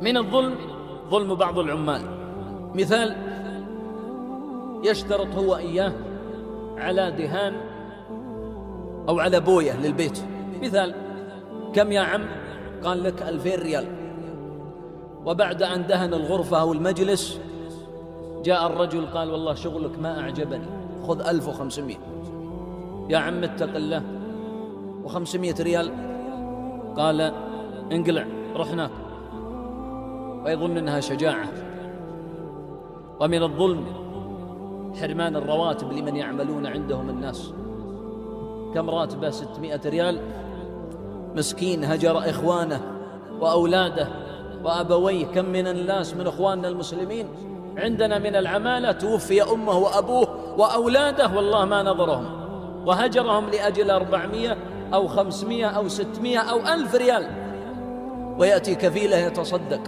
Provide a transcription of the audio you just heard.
من الظلم ظلم بعض العمال. مثال: يشترط هو إياه على دهان أو على بوية للبيت. مثال: كم يا عم؟ قال لك 2000 ريال. وبعد أن دهن الغرفة أو المجلس جاء الرجل قال: والله شغلك ما أعجبني، خذ 1500. يا عم اتق الله، و500 ريال. قال: انقلع روح هناك، ويظن أنها شجاعة. ومن الظلم حرمان الرواتب لمن يعملون عندهم الناس. كم راتبه؟ 600 ريال. مسكين هجر إخوانه وأولاده وأبويه. كم من الناس من إخواننا المسلمين عندنا من العمالة توفي أمه وأبوه وأولاده والله ما نظرهم، وهجرهم لأجل 400 أو 500 أو 600 أو 1000 ريال، ويأتي كفيله يتصدق